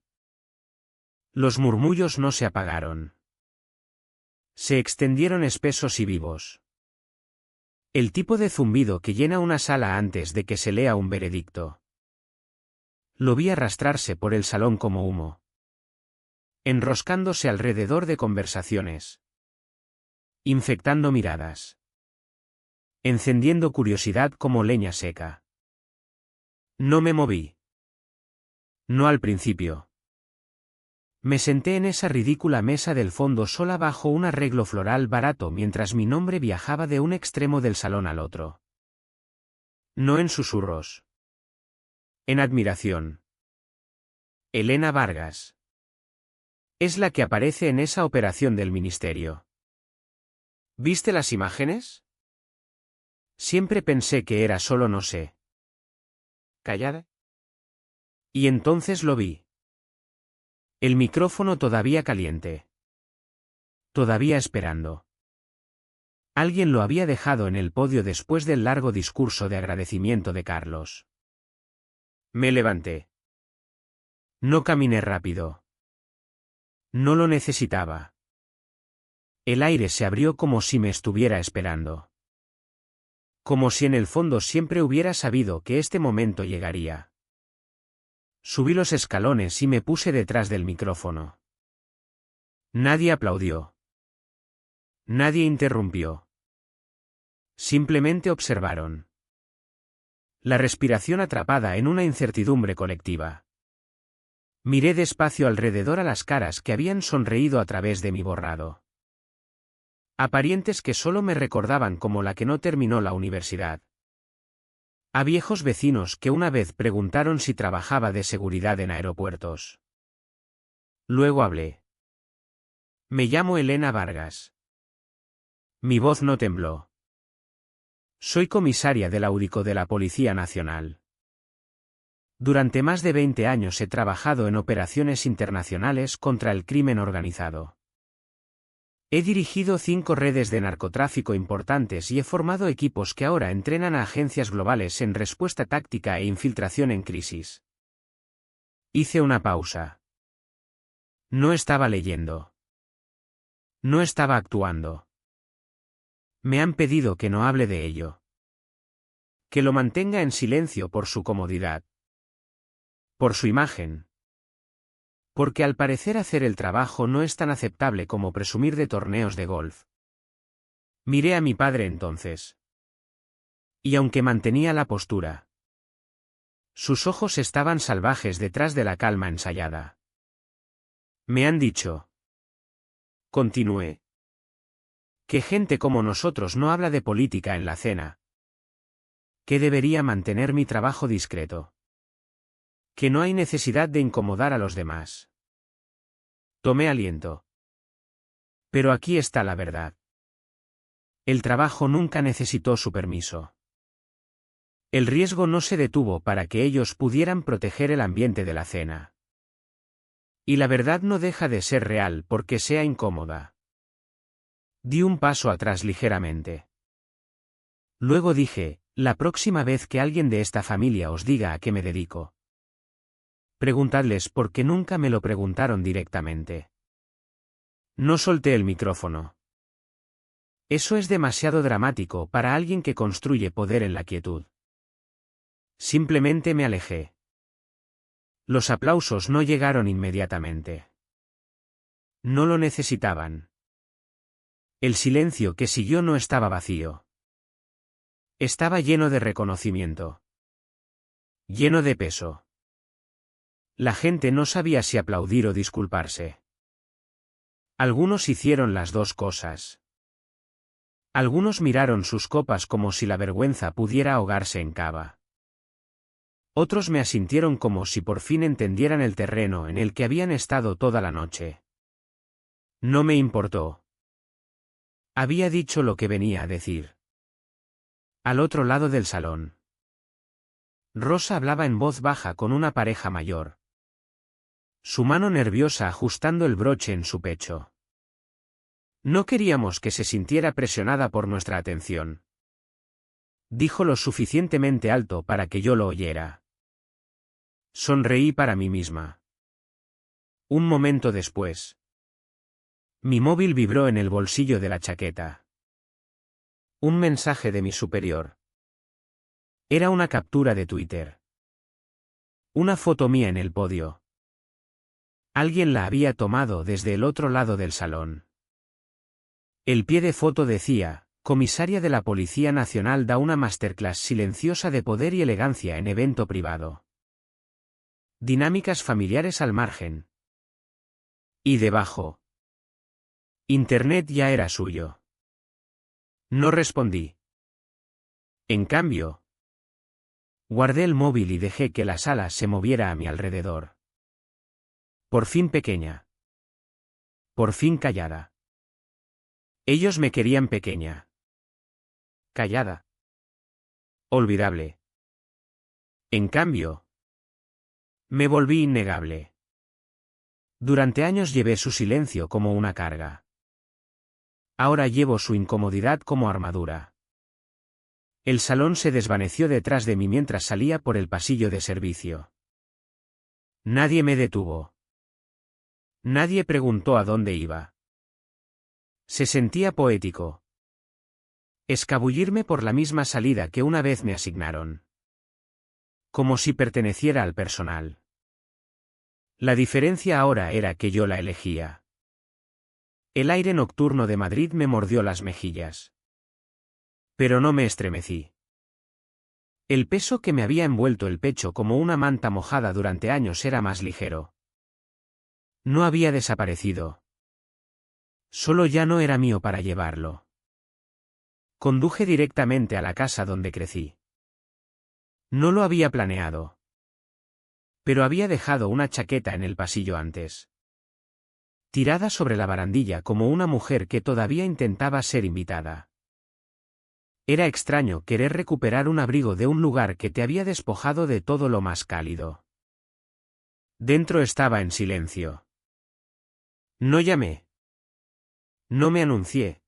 Los murmullos no se apagaron. Se extendieron espesos y vivos. El tipo de zumbido que llena una sala antes de que se lea un veredicto. Lo vi arrastrarse por el salón como humo. Enroscándose alrededor de conversaciones. Infectando miradas. Encendiendo curiosidad como leña seca. No me moví. No al principio. Me senté en esa ridícula mesa del fondo sola bajo un arreglo floral barato mientras mi nombre viajaba de un extremo del salón al otro. No en susurros. En admiración. Elena Vargas. Es la que aparece en esa operación del ministerio. ¿Viste las imágenes? Siempre pensé que era solo no sé. ¿Callada? Y entonces lo vi. El micrófono todavía caliente. Todavía esperando. Alguien lo había dejado en el podio después del largo discurso de agradecimiento de Carlos. Me levanté. No caminé rápido. No lo necesitaba. El aire se abrió como si me estuviera esperando. Como si en el fondo siempre hubiera sabido que este momento llegaría. Subí los escalones y me puse detrás del micrófono. Nadie aplaudió. Nadie interrumpió. Simplemente observaron. La respiración atrapada en una incertidumbre colectiva. Miré despacio alrededor a las caras que habían sonreído a través de mi borrado. A parientes que solo me recordaban como la que no terminó la universidad. A viejos vecinos que una vez preguntaron si trabajaba de seguridad en aeropuertos. Luego hablé. Me llamo Elena Vargas. Mi voz no tembló. Soy comisaria del Audico de la Policía Nacional. Durante más de 20 años he trabajado en operaciones internacionales contra el crimen organizado. He dirigido 5 redes de narcotráfico importantes y he formado equipos que ahora entrenan a agencias globales en respuesta táctica e infiltración en crisis. Hice una pausa. No estaba leyendo. No estaba actuando. Me han pedido que no hable de ello. Que lo mantenga en silencio por su comodidad. Por su imagen. Porque al parecer hacer el trabajo no es tan aceptable como presumir de torneos de golf. Miré a mi padre entonces. Y aunque mantenía la postura, sus ojos estaban salvajes detrás de la calma ensayada. Me han dicho. Continué. Que gente como nosotros no habla de política en la cena. Que debería mantener mi trabajo discreto. Que no hay necesidad de incomodar a los demás. Tomé aliento. Pero aquí está la verdad. El trabajo nunca necesitó su permiso. El riesgo no se detuvo para que ellos pudieran proteger el ambiente de la cena. Y la verdad no deja de ser real porque sea incómoda. Di un paso atrás ligeramente. Luego dije, la próxima vez que alguien de esta familia os diga a qué me dedico, preguntadles por qué nunca me lo preguntaron directamente. No solté el micrófono. Eso es demasiado dramático para alguien que construye poder en la quietud. Simplemente me alejé. Los aplausos no llegaron inmediatamente. No lo necesitaban. El silencio que siguió no estaba vacío. Estaba lleno de reconocimiento. Lleno de peso. La gente no sabía si aplaudir o disculparse. Algunos hicieron las dos cosas. Algunos miraron sus copas como si la vergüenza pudiera ahogarse en cava. Otros me asintieron como si por fin entendieran el terreno en el que habían estado toda la noche. No me importó. Había dicho lo que venía a decir. Al otro lado del salón, Rosa hablaba en voz baja con una pareja mayor. Su mano nerviosa ajustando el broche en su pecho. No queríamos que se sintiera presionada por nuestra atención. Dijo lo suficientemente alto para que yo lo oyera. Sonreí para mí misma. Un momento después, mi móvil vibró en el bolsillo de la chaqueta. Un mensaje de mi superior. Era una captura de Twitter. Una foto mía en el podio. Alguien la había tomado desde el otro lado del salón. El pie de foto decía, comisaria de la Policía Nacional da una masterclass silenciosa de poder y elegancia en evento privado. Dinámicas familiares al margen. Y debajo. Internet ya era suyo. No respondí. En cambio, guardé el móvil y dejé que la sala se moviera a mi alrededor. Por fin pequeña. Por fin callada. Ellos me querían pequeña. Callada. Olvidable. En cambio, me volví innegable. Durante años llevé su silencio como una carga. Ahora llevo su incomodidad como armadura. El salón se desvaneció detrás de mí mientras salía por el pasillo de servicio. Nadie me detuvo. Nadie preguntó a dónde iba. Se sentía poético. Escabullirme por la misma salida que una vez me asignaron. Como si perteneciera al personal. La diferencia ahora era que yo la elegía. El aire nocturno de Madrid me mordió las mejillas. Pero no me estremecí. El peso que me había envuelto el pecho como una manta mojada durante años era más ligero. No había desaparecido. Solo ya no era mío para llevarlo. Conduje directamente a la casa donde crecí. No lo había planeado. Pero había dejado una chaqueta en el pasillo antes. Tirada sobre la barandilla como una mujer que todavía intentaba ser invitada. Era extraño querer recuperar un abrigo de un lugar que te había despojado de todo lo más cálido. Dentro estaba en silencio. No llamé. No me anuncié.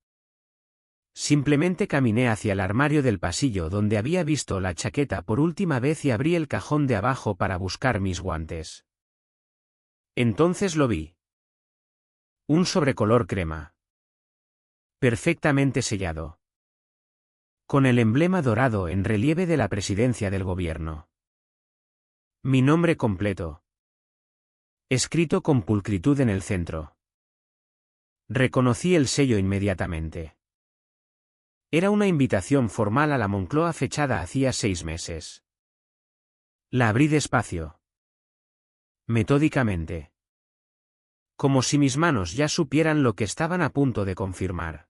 Simplemente caminé hacia el armario del pasillo donde había visto la chaqueta por última vez y abrí el cajón de abajo para buscar mis guantes. Entonces lo vi. Un sobrecolor crema. Perfectamente sellado. Con el emblema dorado en relieve de la presidencia del gobierno. Mi nombre completo. Escrito con pulcritud en el centro. Reconocí el sello inmediatamente. Era una invitación formal a la Moncloa fechada hacía 6 meses. La abrí despacio. Metódicamente. Como si mis manos ya supieran lo que estaban a punto de confirmar.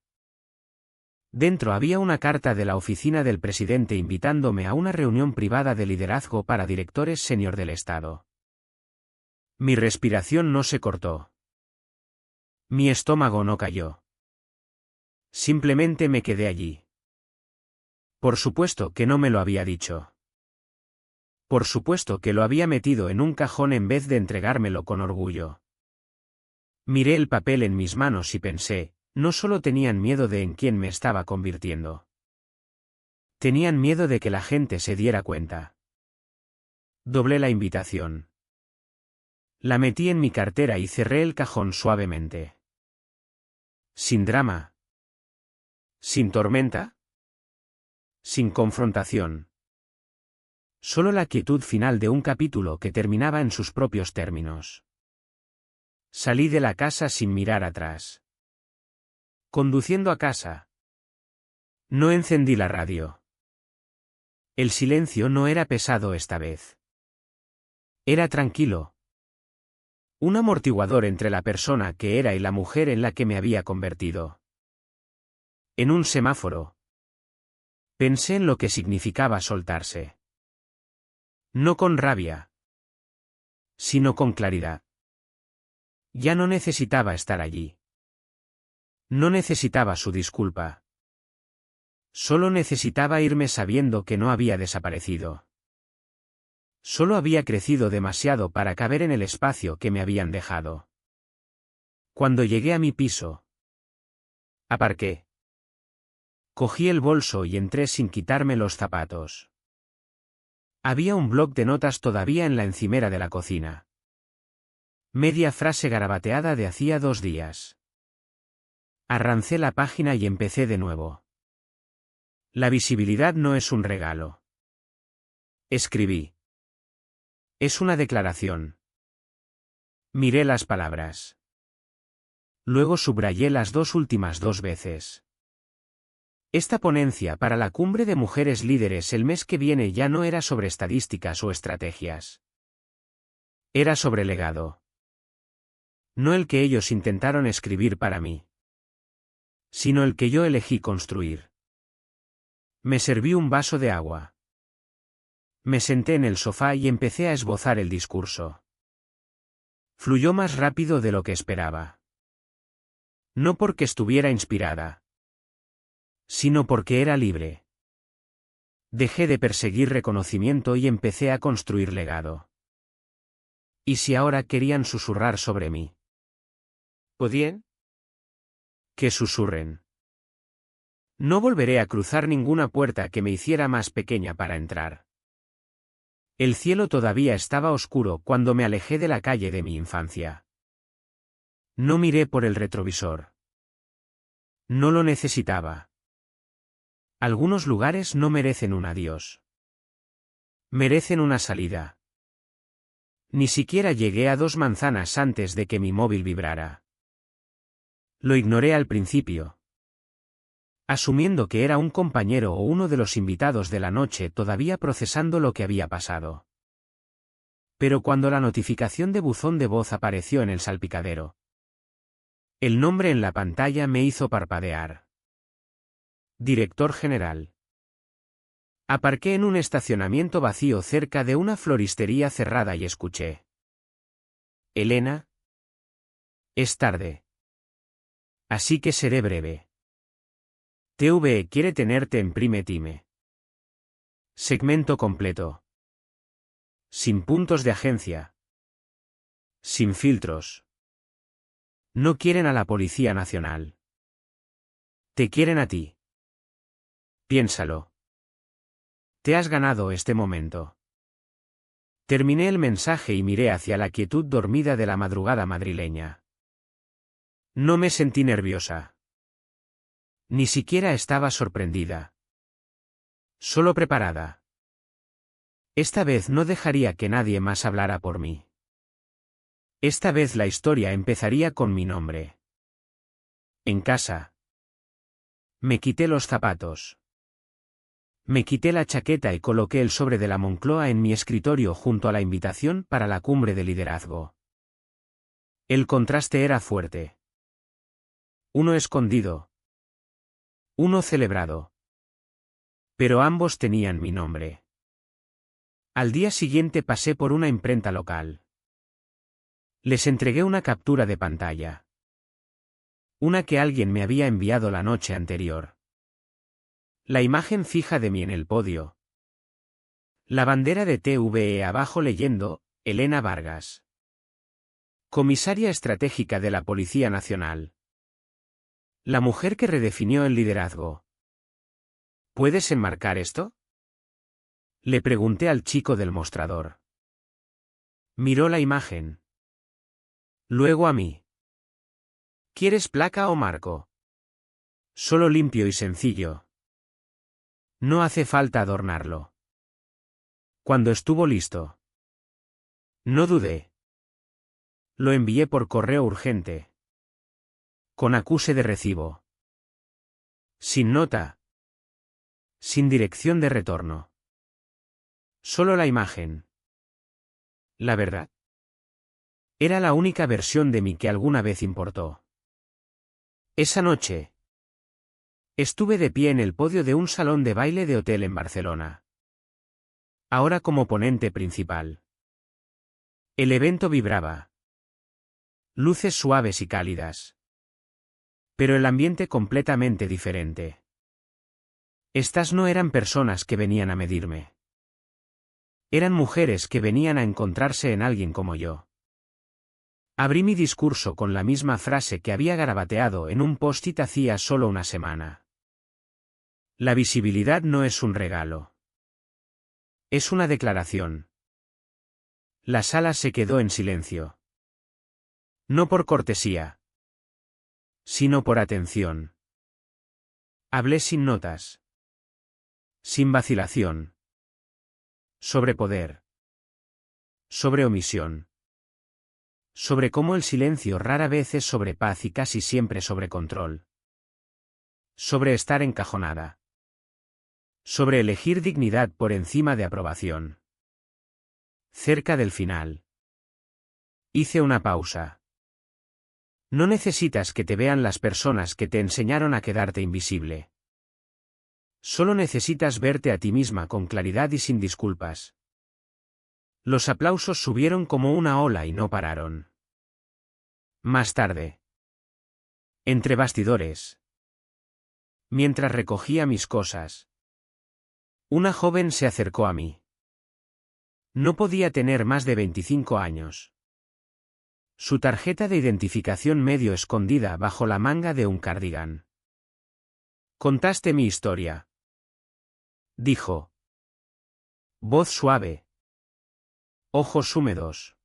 Dentro había una carta de la oficina del presidente invitándome a una reunión privada de liderazgo para directores senior del Estado. Mi respiración no se cortó. Mi estómago no cayó. Simplemente me quedé allí. Por supuesto que no me lo había dicho. Por supuesto que lo había metido en un cajón en vez de entregármelo con orgullo. Miré el papel en mis manos y pensé, no solo tenían miedo de en quién me estaba convirtiendo. Tenían miedo de que la gente se diera cuenta. Doblé la invitación. La metí en mi cartera y cerré el cajón suavemente. Sin drama. Sin tormenta. Sin confrontación. Solo la quietud final de un capítulo que terminaba en sus propios términos. Salí de la casa sin mirar atrás. Conduciendo a casa. No encendí la radio. El silencio no era pesado esta vez. Era tranquilo. Un amortiguador entre la persona que era y la mujer en la que me había convertido. En un semáforo. Pensé en lo que significaba soltarse. No con rabia. Sino con claridad. Ya no necesitaba estar allí. No necesitaba su disculpa. Solo necesitaba irme sabiendo que no había desaparecido. Solo había crecido demasiado para caber en el espacio que me habían dejado. Cuando llegué a mi piso. Aparqué. Cogí el bolso y entré sin quitarme los zapatos. Había un bloc de notas todavía en la encimera de la cocina. Media frase garabateada de hacía 2 días. Arrancé la página y empecé de nuevo. La visibilidad no es un regalo. Escribí. Es una declaración. Miré las palabras. Luego subrayé las 2 últimas 2 veces. Esta ponencia para la cumbre de mujeres líderes el mes que viene ya no era sobre estadísticas o estrategias. Era sobre legado. No el que ellos intentaron escribir para mí. Sino el que yo elegí construir. Me serví un vaso de agua. Me senté en el sofá y empecé a esbozar el discurso. Fluyó más rápido de lo que esperaba. No porque estuviera inspirada. Sino porque era libre. Dejé de perseguir reconocimiento y empecé a construir legado. ¿Y si ahora querían susurrar sobre mí? ¿Podían? Que susurren. No volveré a cruzar ninguna puerta que me hiciera más pequeña para entrar. El cielo todavía estaba oscuro cuando me alejé de la calle de mi infancia. No miré por el retrovisor. No lo necesitaba. Algunos lugares no merecen un adiós. Merecen una salida. Ni siquiera llegué a 2 manzanas antes de que mi móvil vibrara. Lo ignoré al principio, asumiendo que era un compañero o uno de los invitados de la noche todavía procesando lo que había pasado. Pero cuando la notificación de buzón de voz apareció en el salpicadero, el nombre en la pantalla me hizo parpadear. Director general. Aparqué en un estacionamiento vacío cerca de una floristería cerrada y escuché. Elena. Es tarde. Así que seré breve. TVE quiere tenerte en prime time. Segmento completo. Sin puntos de agencia. Sin filtros. No quieren a la Policía Nacional. Te quieren a ti. Piénsalo. Te has ganado este momento. Terminé el mensaje y miré hacia la quietud dormida de la madrugada madrileña. No me sentí nerviosa. Ni siquiera estaba sorprendida. Solo preparada. Esta vez no dejaría que nadie más hablara por mí. Esta vez la historia empezaría con mi nombre. En casa. Me quité los zapatos. Me quité la chaqueta y coloqué el sobre de la Moncloa en mi escritorio junto a la invitación para la cumbre de liderazgo. El contraste era fuerte. Uno escondido. Uno celebrado. Pero ambos tenían mi nombre. Al día siguiente pasé por una imprenta local. Les entregué una captura de pantalla. Una que alguien me había enviado la noche anterior. La imagen fija de mí en el podio. La bandera de TVE abajo leyendo, Elena Vargas. Comisaria estratégica de la Policía Nacional. La mujer que redefinió el liderazgo. ¿Puedes enmarcar esto? Le pregunté al chico del mostrador. Miró la imagen. Luego a mí. ¿Quieres placa o marco? Solo limpio y sencillo. No hace falta adornarlo. Cuando estuvo listo. No dudé. Lo envié por correo urgente. Con acuse de recibo. Sin nota. Sin dirección de retorno. Solo la imagen. La verdad. Era la única versión de mí que alguna vez importó. Esa noche. Estuve de pie en el podio de un salón de baile de hotel en Barcelona. Ahora como ponente principal. El evento vibraba. Luces suaves y cálidas. Pero el ambiente completamente diferente. Estas no eran personas que venían a medirme. Eran mujeres que venían a encontrarse en alguien como yo. Abrí mi discurso con la misma frase que había garabateado en un post-it hacía solo una semana. La visibilidad no es un regalo. Es una declaración. La sala se quedó en silencio. No por cortesía, sino por atención. Hablé sin notas. Sin vacilación. Sobre poder. Sobre omisión. Sobre cómo el silencio rara vez es sobre paz y casi siempre sobre control. Sobre estar encajonada. Sobre elegir dignidad por encima de aprobación. Cerca del final. Hice una pausa. No necesitas que te vean las personas que te enseñaron a quedarte invisible. Solo necesitas verte a ti misma con claridad y sin disculpas. Los aplausos subieron como una ola y no pararon. Más tarde. Entre bastidores. Mientras recogía mis cosas. Una joven se acercó a mí. No podía tener más de 25 años. Su tarjeta de identificación medio escondida bajo la manga de un cardigan. Contaste mi historia. Dijo. Voz suave. Ojos húmedos.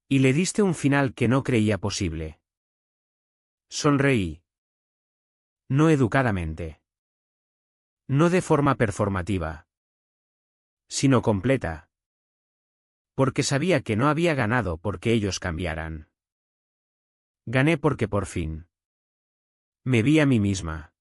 Y le diste un final que no creía posible. Sonreí. No educadamente. No de forma performativa. Sino completa. Porque sabía que no había ganado porque ellos cambiaran. Gané porque por fin. Me vi a mí misma.